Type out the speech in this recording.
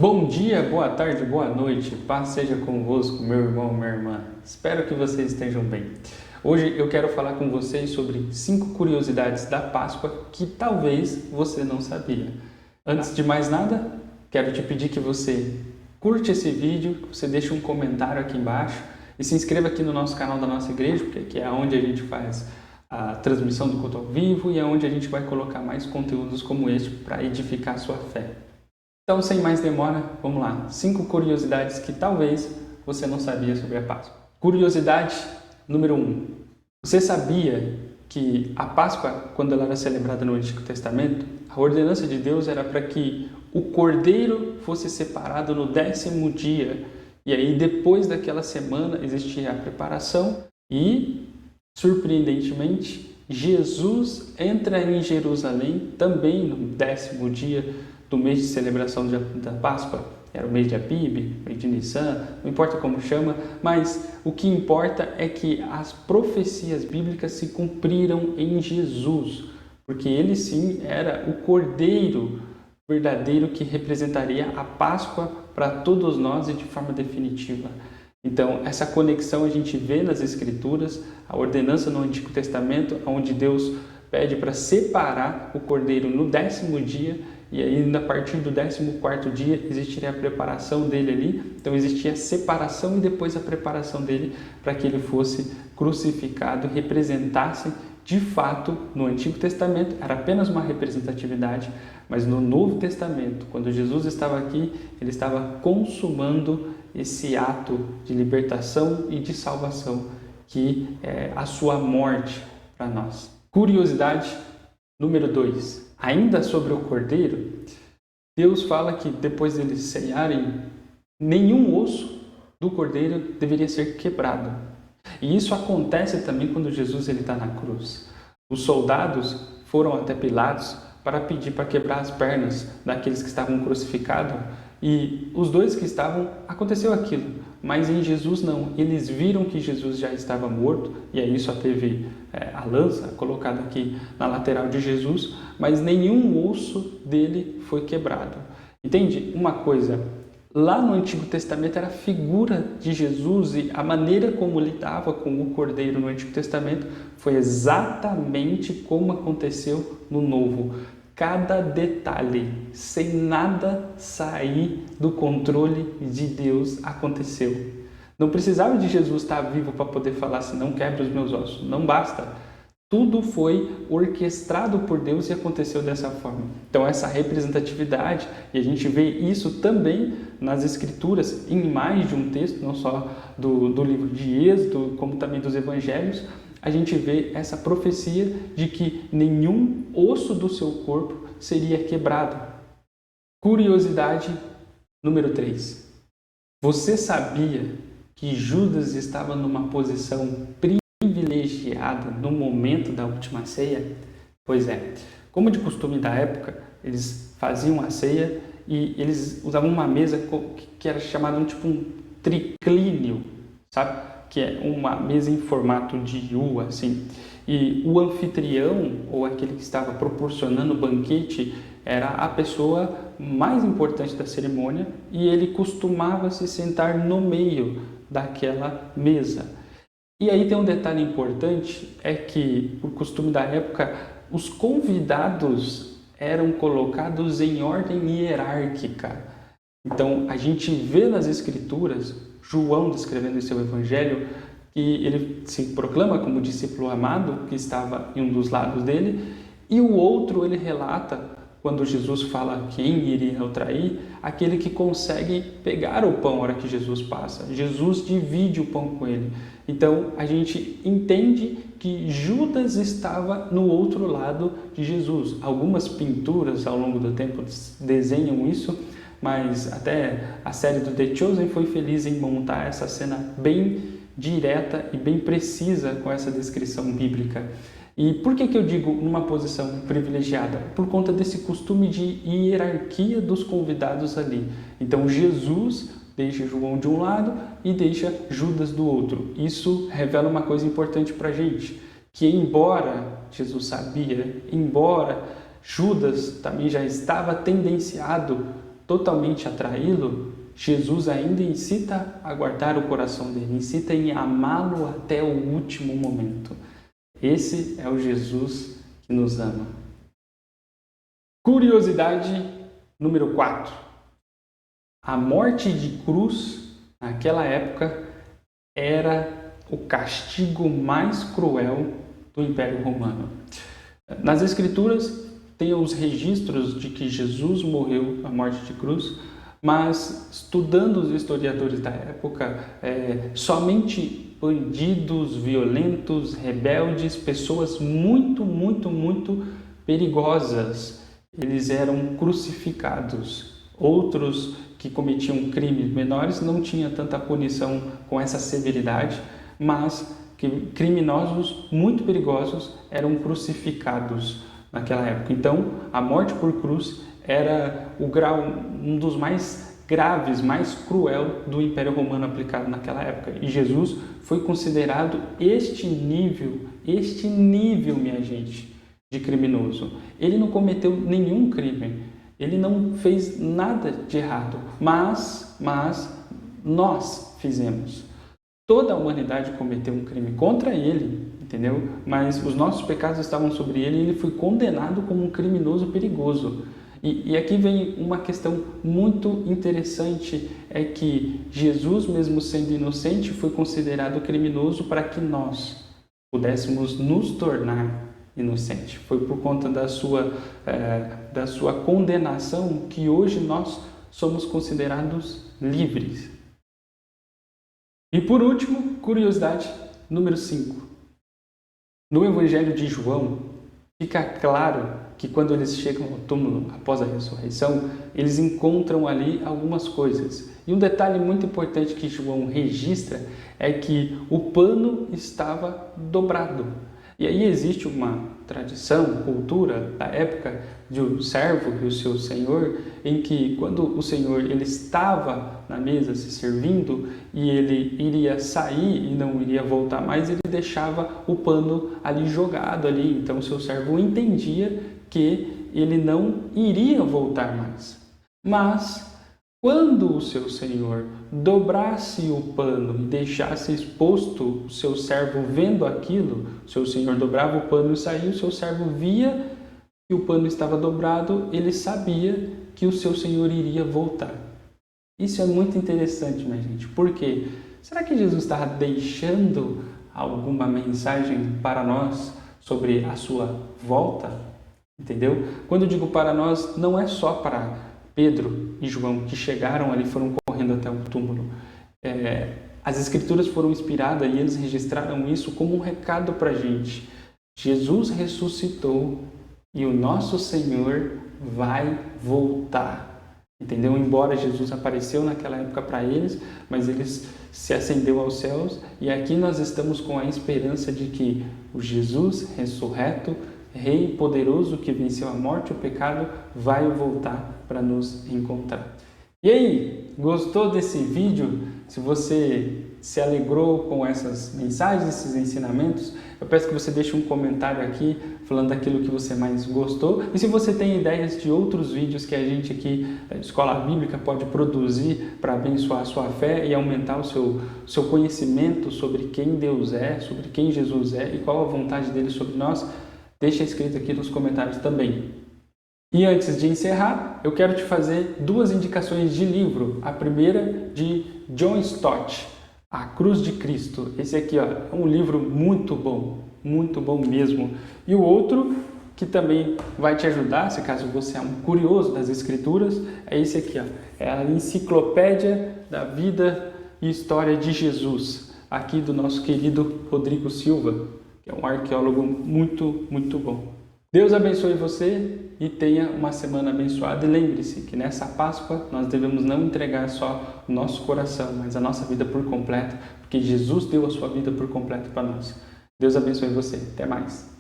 Bom dia, boa tarde, boa noite, paz seja convosco, meu irmão, minha irmã. Espero que vocês estejam bem. Hoje eu quero falar com vocês sobre 5 curiosidades da Páscoa que talvez você não sabia. Antes de mais nada, quero te pedir que você curte esse vídeo, que você deixe um comentário aqui embaixo e se inscreva aqui no nosso canal da nossa igreja, porque aqui é onde a gente faz a transmissão do culto ao vivo e é onde a gente vai colocar mais conteúdos como este para edificar a sua fé. Então, sem mais demora, vamos lá. 5 curiosidades que talvez você não sabia sobre a Páscoa. Curiosidade número 1. Você sabia que a Páscoa, quando ela era celebrada no Antigo Testamento, a ordenança de Deus era para que o cordeiro fosse separado no 10º dia. E aí, depois daquela semana, existia a preparação e, surpreendentemente, Jesus entra em Jerusalém também no 10º dia do mês de celebração da Páscoa. Era o mês de Abib, mês de Nissan, não importa como chama, mas o que importa é que as profecias bíblicas se cumpriram em Jesus, porque ele sim era o Cordeiro verdadeiro que representaria a Páscoa para todos nós e de forma definitiva. Então, essa conexão a gente vê nas Escrituras, a ordenança no Antigo Testamento, onde Deus pede para separar o Cordeiro no 10º dia, e aí, a partir do 14º dia, existiria a preparação dele ali. Então, existia a separação e depois a preparação dele para que ele fosse crucificado e representasse, de fato, no Antigo Testamento, era apenas uma representatividade, mas no Novo Testamento, quando Jesus estava aqui, ele estava consumando esse ato de libertação e de salvação, que é a sua morte para nós. Curiosidade número 2. Ainda sobre o cordeiro, Deus fala que depois deles ceiarem, nenhum osso do cordeiro deveria ser quebrado. E isso acontece também quando Jesus está na cruz. Os soldados foram até Pilatos para pedir para quebrar as pernas daqueles que estavam crucificados. E os dois que estavam, aconteceu aquilo. Mas em Jesus não. Eles viram que Jesus já estava morto, e aí só teve a lança colocada aqui na lateral de Jesus, mas nenhum osso dele foi quebrado. Entende? Uma coisa, lá no Antigo Testamento era a figura de Jesus e a maneira como lidava com o Cordeiro no Antigo Testamento foi exatamente como aconteceu no Novo. Cada detalhe, sem nada sair do controle de Deus, aconteceu. Não precisava de Jesus estar vivo para poder falar assim, não quebre os meus ossos. Não basta. Tudo foi orquestrado por Deus e aconteceu dessa forma. Então, essa representatividade, e a gente vê isso também nas Escrituras, em mais de um texto, não só do livro de Êxodo, como também dos Evangelhos, a gente vê essa profecia de que nenhum osso do seu corpo seria quebrado. Curiosidade número 3. Você sabia que Judas estava numa posição privilegiada no momento da última ceia? Pois é, como de costume da época, eles faziam a ceia e eles usavam uma mesa que era chamada tipo um triclínio, sabe? Que é uma mesa em formato de U, assim. E o anfitrião, ou aquele que estava proporcionando o banquete, era a pessoa mais importante da cerimônia e ele costumava se sentar no meio daquela mesa. E aí tem um detalhe importante, é que, por costume da época, os convidados eram colocados em ordem hierárquica. Então, a gente vê nas Escrituras, João descrevendo em seu Evangelho, que ele se proclama como discípulo amado, que estava em um dos lados dele, e o outro ele relata, quando Jesus fala quem iria o trair, aquele que consegue pegar o pão na hora que Jesus passa. Jesus divide o pão com ele. Então, a gente entende que Judas estava no outro lado de Jesus. Algumas pinturas ao longo do tempo desenham isso, mas até a série do The Chosen foi feliz em montar essa cena bem direta e bem precisa com essa descrição bíblica. E por que eu digo numa posição privilegiada? Por conta desse costume de hierarquia dos convidados ali. Então Jesus deixa João de um lado e deixa Judas do outro. Isso revela uma coisa importante para a gente, que embora Jesus sabia, embora Judas também já estava tendenciado totalmente a traí-lo, Jesus ainda incita a guardar o coração dele, incita em amá-lo até o último momento. Esse é o Jesus que nos ama. Curiosidade número 4. A morte de cruz, naquela época, era o castigo mais cruel do Império Romano. Nas Escrituras, tem os registros de que Jesus morreu a morte de cruz, mas estudando os historiadores da época, somente bandidos, violentos, rebeldes, pessoas muito perigosas, eles eram crucificados. Outros que cometiam crimes menores não tinham tanta punição com essa severidade, mas que criminosos muito perigosos eram crucificados naquela época. Então, a morte por cruz era o grau, um dos mais graves, mais cruel do Império Romano aplicado naquela época. E Jesus foi considerado este nível, minha gente, de criminoso. Ele não cometeu nenhum crime, ele não fez nada de errado, mas nós fizemos. Toda a humanidade cometeu um crime contra ele, entendeu? Mas os nossos pecados estavam sobre ele e ele foi condenado como um criminoso perigoso. E aqui vem uma questão muito interessante, é que Jesus, mesmo sendo inocente, foi considerado criminoso para que nós pudéssemos nos tornar inocentes. Foi por conta da sua condenação que hoje nós somos considerados livres. E por último, curiosidade número 5. No Evangelho de João, fica claro que quando eles chegam ao túmulo após a ressurreição, eles encontram ali algumas coisas. E um detalhe muito importante que João registra é que o pano estava dobrado. E aí existe uma tradição, cultura da época do servo e o seu senhor, em que quando o senhor ele estava na mesa se servindo e ele iria sair e não iria voltar mais, ele deixava o pano ali jogado ali. Então o seu servo entendia que ele não iria voltar mais. Mas quando o seu senhor dobrasse o pano e deixasse exposto o seu servo vendo aquilo, o seu senhor dobrava o pano e saía, o seu servo via que o pano estava dobrado, ele sabia que o seu senhor iria voltar. Isso é muito interessante, minha gente. Por quê? Será que Jesus estava deixando alguma mensagem para nós sobre a sua volta? Entendeu? Quando eu digo para nós, não é só para Pedro e João que chegaram ali, foram correndo até o túmulo. As Escrituras foram inspiradas e eles registraram isso como um recado para a gente. Jesus ressuscitou e o nosso Senhor vai voltar. Entendeu? Embora Jesus apareceu naquela época para eles, mas eles se ascendeu aos céus e aqui nós estamos com a esperança de que o Jesus ressurreto, Rei poderoso que venceu a morte e o pecado, vai voltar para nos encontrar. E aí, gostou desse vídeo? Se você se alegrou com essas mensagens, esses ensinamentos, eu peço que você deixe um comentário aqui falando daquilo que você mais gostou. E se você tem ideias de outros vídeos que a gente aqui da Escola Bíblica pode produzir para abençoar a sua fé e aumentar o seu conhecimento sobre quem Deus é, sobre quem Jesus é e qual a vontade dele sobre nós, deixa escrito aqui nos comentários também. E antes de encerrar, eu quero te fazer 2 indicações de livro. A primeira de John Stott, A Cruz de Cristo. Esse aqui é um livro muito bom mesmo. E o outro, que também vai te ajudar, se caso você é um curioso das Escrituras, é esse aqui. É a Enciclopédia da Vida e História de Jesus, aqui do nosso querido Rodrigo Silva, que é um arqueólogo muito bom. Deus abençoe você e tenha uma semana abençoada. E lembre-se que nessa Páscoa nós devemos não entregar só o nosso coração, mas a nossa vida por completo, porque Jesus deu a sua vida por completo para nós. Deus abençoe você. Até mais.